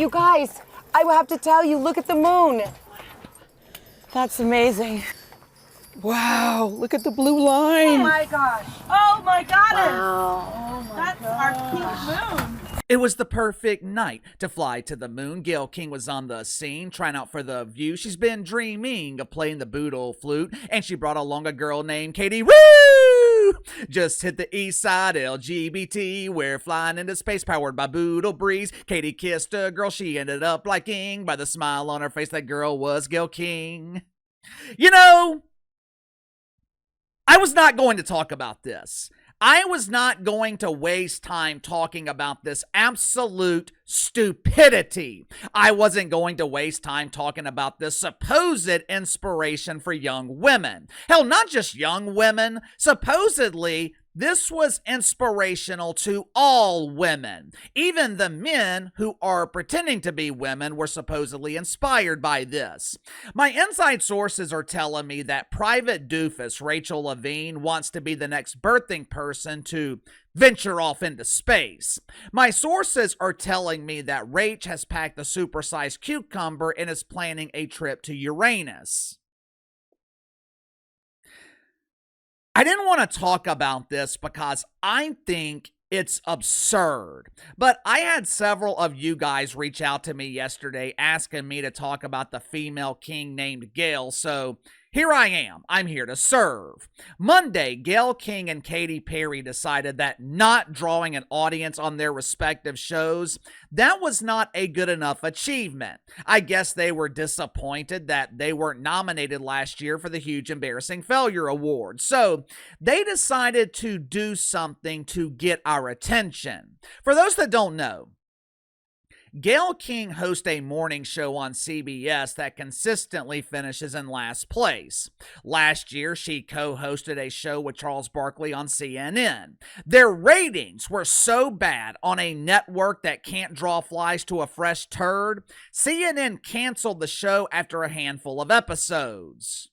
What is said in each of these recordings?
You guys, I have to tell you, look at the moon. That's amazing. Wow, look at the blue line. Oh my gosh. Oh my goddess. Wow. Oh my That's our pink moon. It was the perfect night to fly to the moon. Gayle King was on the scene, trying out for the view. She's been dreaming of playing the boodle flute, and she brought along a girl named Katy. Woo! Just hit the east side, LGBT. We're flying into space, powered by boodle breeze. Katy kissed a girl she ended up liking. By the smile on her face, that girl was Gayle King. You know, I was not going to talk about this. I was not going to waste time talking about this absolute stupidity. I wasn't going to waste time talking about this supposed inspiration for young women. Hell, not just young women. Supposedly, this was inspirational to all women. Even the men who are pretending to be women were supposedly inspired by this. My inside sources are telling me that private doofus Rachel Levine wants to be the next birthing person to venture off into space. My sources are telling me that Rach has packed a supersized cucumber and is planning a trip to Uranus. I didn't want to talk about this because I think it's absurd, but I had several of you guys reach out to me yesterday asking me to talk about the female king named Gayle, so here I am. I'm here to serve. Monday, Gayle King and Katy Perry decided that not drawing an audience on their respective shows, that was not a good enough achievement. I guess they were disappointed that they weren't nominated last year for the Huge Embarrassing Failure Award. So they decided to do something to get our attention. For those that don't know, Gayle King hosts a morning show on CBS that consistently finishes in last place. Last year, she co-hosted a show with Charles Barkley on CNN. Their ratings were so bad on a network that can't draw flies to a fresh turd, CNN canceled the show after a handful of episodes.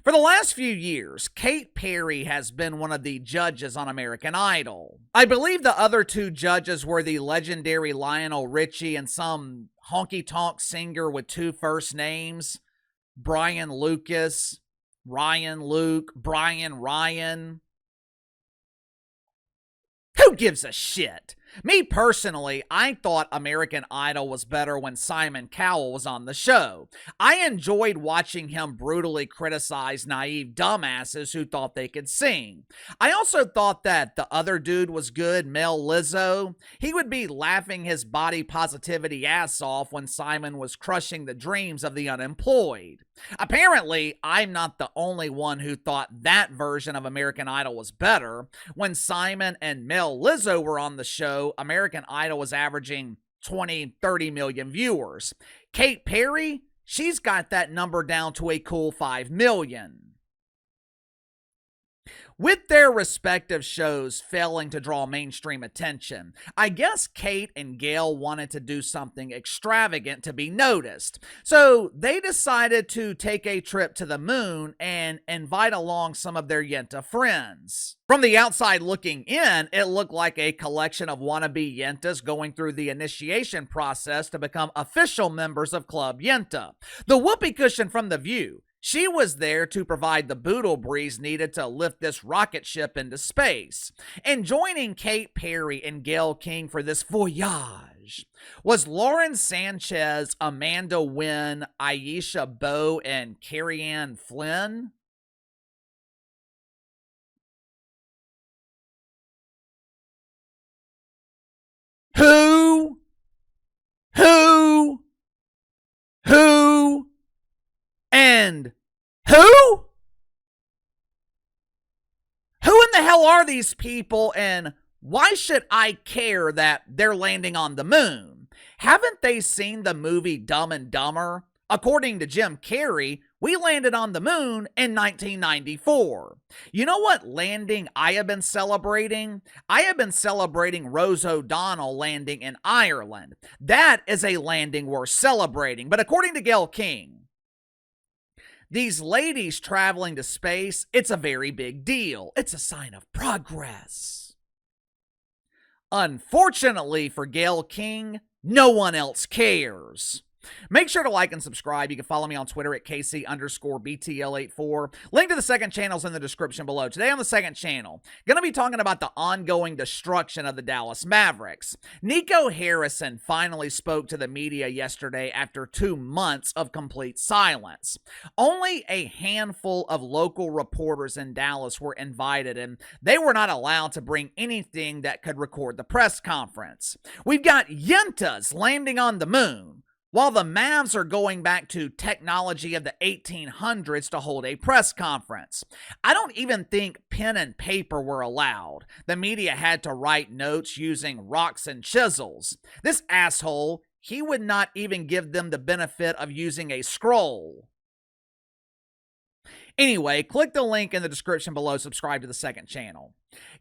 For the last few years, Katy Perry has been one of the judges on American Idol. I believe the other two judges were the legendary Lionel Richie and some honky-tonk singer with two first names, Brian Lucas, Ryan Luke, Brian Ryan. Who gives a shit? Me personally, I thought American Idol was better when Simon Cowell was on the show. I enjoyed watching him brutally criticize naive dumbasses who thought they could sing. I also thought that the other dude was good, Mel Lizzo. He would be laughing his body positivity ass off when Simon was crushing the dreams of the unemployed. Apparently, I'm not the only one who thought that version of American Idol was better. When Simon and Mel Lizzo were on the show, American Idol was averaging 20, 30 million viewers. Katy Perry, she's got that number down to a cool 5 million. With their respective shows failing to draw mainstream attention, I guess Kate and Gayle wanted to do something extravagant to be noticed. So they decided to take a trip to the moon and invite along some of their Yenta friends. From the outside looking in, it looked like a collection of wannabe Yentas going through the initiation process to become official members of Club Yenta. The whoopee cushion from the view, she was there to provide the boodle breeze needed to lift this rocket ship into space. And joining Katy Perry and Gayle King for this voyage was Lauren Sanchez, Amanda Wynn, Aisha Bowe, and Carrie Ann Flynn. Who, and who? Who in the hell are these people, and why should I care that they're landing on the moon? Haven't they seen the movie Dumb and Dumber? According to Jim Carrey, we landed on the moon in 1994. You know what landing I have been celebrating? I have been celebrating Rose O'Donnell landing in Ireland. That is a landing worth celebrating. But according to Gayle King, these ladies traveling to space, it's a very big deal. It's a sign of progress. Unfortunately for Gayle King, No one else cares. Make sure to like and subscribe. You can follow me on Twitter at KC_BTL84. Link to the second channel is in the description below. Today on the second channel, going to be talking about the ongoing destruction of the Dallas Mavericks. Nico Harrison finally spoke to the media yesterday after 2 months of complete silence. Only a handful of local reporters in Dallas were invited, and they were not allowed to bring anything that could record the press conference. We've got yentas landing on the moon, while the Mavs are going back to technology of the 1800s to hold a press conference. I don't even think pen and paper were allowed. The media had to write notes using rocks and chisels. This asshole, he would not even give them the benefit of using a scroll. Anyway, click the link in the description below, subscribe to the second channel.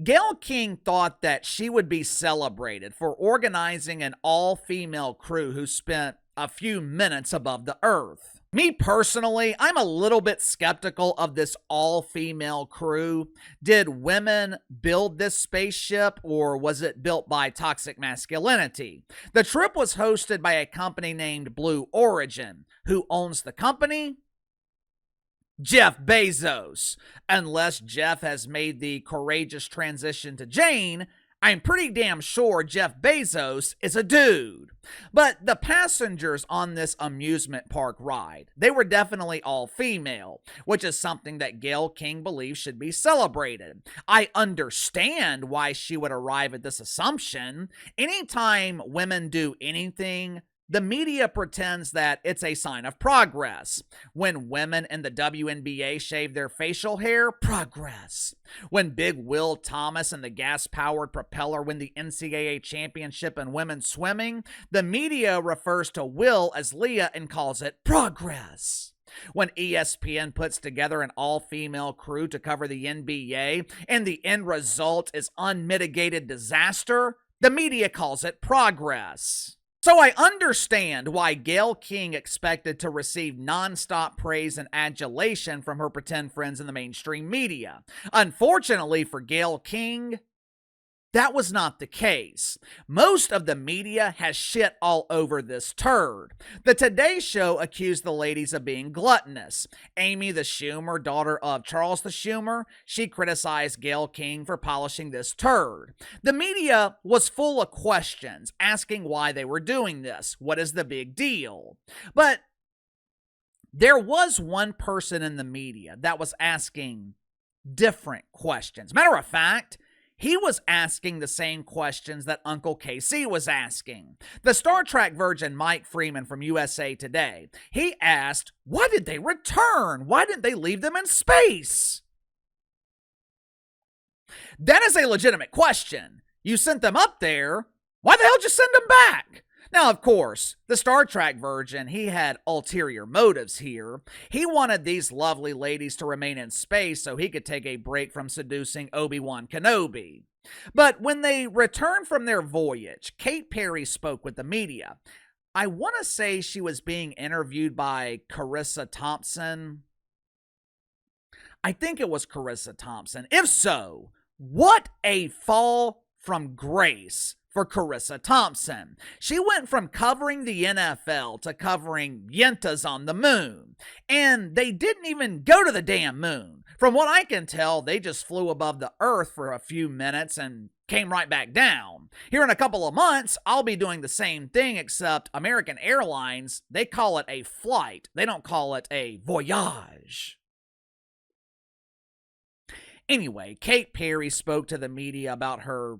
Gayle King thought that she would be celebrated for organizing an all-female crew who spent a few minutes above the earth. Me personally, I'm a little bit skeptical of this all-female crew. Did women build this spaceship, or was it built by toxic masculinity? The trip was hosted by a company named Blue Origin. Who owns the company? Jeff Bezos. Unless Jeff has made the courageous transition to Jane, I'm pretty damn sure Jeff Bezos is a dude. But the passengers on this amusement park ride, they were definitely all female, which is something that Gayle King believes should be celebrated. I understand why she would arrive at this assumption. Anytime women do anything, the media pretends that it's a sign of progress. When women in the WNBA shave their facial hair, progress. When Big Will Thomas and the gas-powered propeller win the NCAA championship in women's swimming, the media refers to Will as Leah and calls it progress. When ESPN puts together an all-female crew to cover the NBA and the end result is unmitigated disaster, the media calls it progress. So I understand why Gayle King expected to receive nonstop praise and adulation from her pretend friends in the mainstream media. Unfortunately for Gayle King, that was not the case. Most of the media has shit all over this turd. The Today Show accused the ladies of being gluttonous. Amy the Schumer, daughter of Charles the Schumer, she criticized Gayle King for polishing this turd. The media was full of questions, asking why they were doing this. What is the big deal? But there was one person in the media that was asking different questions. Matter of fact, he was asking the same questions that Uncle KC was asking. The Star Trek virgin Mike Freeman from USA Today, he asked, why did they return? Why didn't they leave them in space? That is a legitimate question. You sent them up there. Why the hell did you send them back? Now, of course, the Star Trek virgin, he had ulterior motives here. He wanted these lovely ladies to remain in space so he could take a break from seducing Obi-Wan Kenobi. But when they returned from their voyage, Katy Perry spoke with the media. I want to say she was being interviewed by Carissa Thompson. I think it was Carissa Thompson. If so, what a fall from grace for Carissa Thompson. She went from covering the NFL to covering yentas on the moon. And they didn't even go to the damn moon. From what I can tell, they just flew above the earth for a few minutes and came right back down. Here in a couple of months, I'll be doing the same thing, except American Airlines, they call it a flight. They don't call it a voyage. Anyway, Katy Perry spoke to the media about her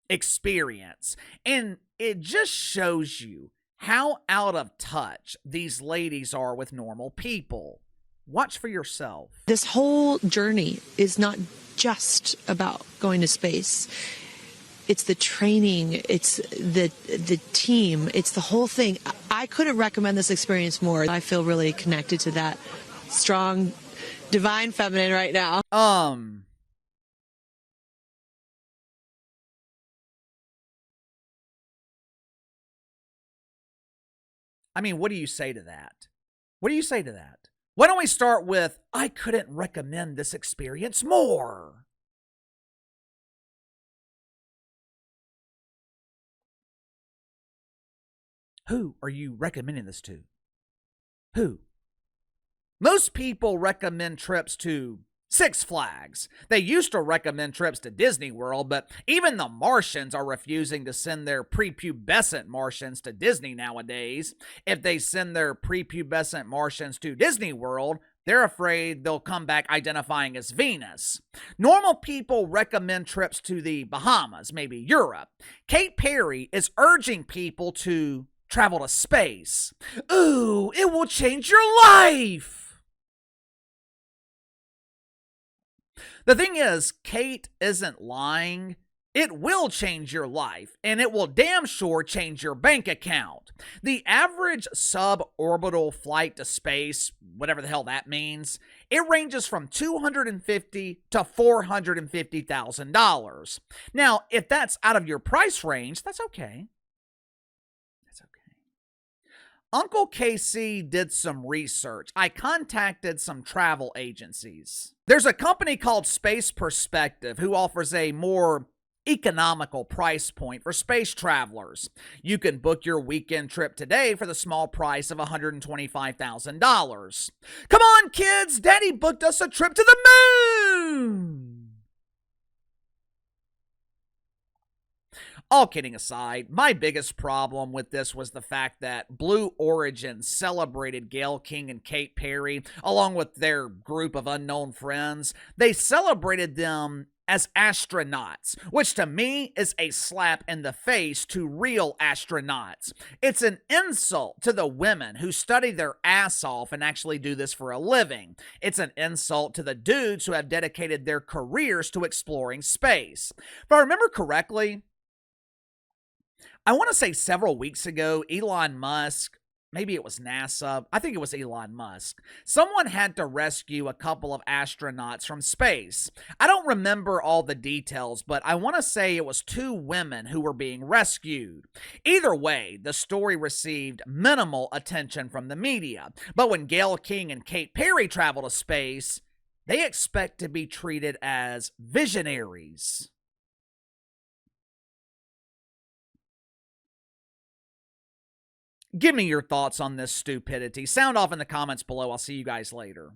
experience, and it just shows you how out of touch these ladies are with normal people. Watch for yourself. This whole journey is not just about going to space. It's the training, it's the team, it's the whole thing. I couldn't recommend this experience more. I feel really connected to that strong, divine feminine right now. I mean, what do you say to that? What do you say to that? Why don't we start with, I couldn't recommend this experience more? Who are you recommending this to? Who? Most people recommend trips to Six Flags. They used to recommend trips to Disney World, but even the Martians are refusing to send their prepubescent Martians to Disney nowadays. If they send their prepubescent Martians to Disney World, they're afraid they'll come back identifying as Venus. Normal people recommend trips to the Bahamas, maybe Europe. Katy Perry is urging people to travel to space. Ooh, it will change your life! The thing is, Kate isn't lying. It will change your life, and it will damn sure change your bank account. The average suborbital flight to space, whatever the hell that means, it ranges from $250,000 to $450,000. Now, if that's out of your price range, that's okay. That's okay. Uncle KC did some research. I contacted some travel agencies. There's a company called Space Perspective who offers a more economical price point for space travelers. You can book your weekend trip today for the small price of $125,000. Come on, kids! Daddy booked us a trip to the moon! All kidding aside, my biggest problem with this was the fact that Blue Origin celebrated Gayle King and Katy Perry along with their group of unknown friends. They celebrated them as astronauts, which to me is a slap in the face to real astronauts. It's an insult to the women who study their ass off and actually do this for a living. It's an insult to the dudes who have dedicated their careers to exploring space. If I remember correctly, I want to say several weeks ago, Elon Musk, maybe it was NASA, I think it was Elon Musk, someone had to rescue a couple of astronauts from space. I don't remember all the details, but I want to say it was 2 women who were being rescued. Either way, the story received minimal attention from the media. But when Gayle King and Katy Perry travel to space, they expect to be treated as visionaries. Give me your thoughts on this stupidity. Sound off in the comments below. I'll see you guys later.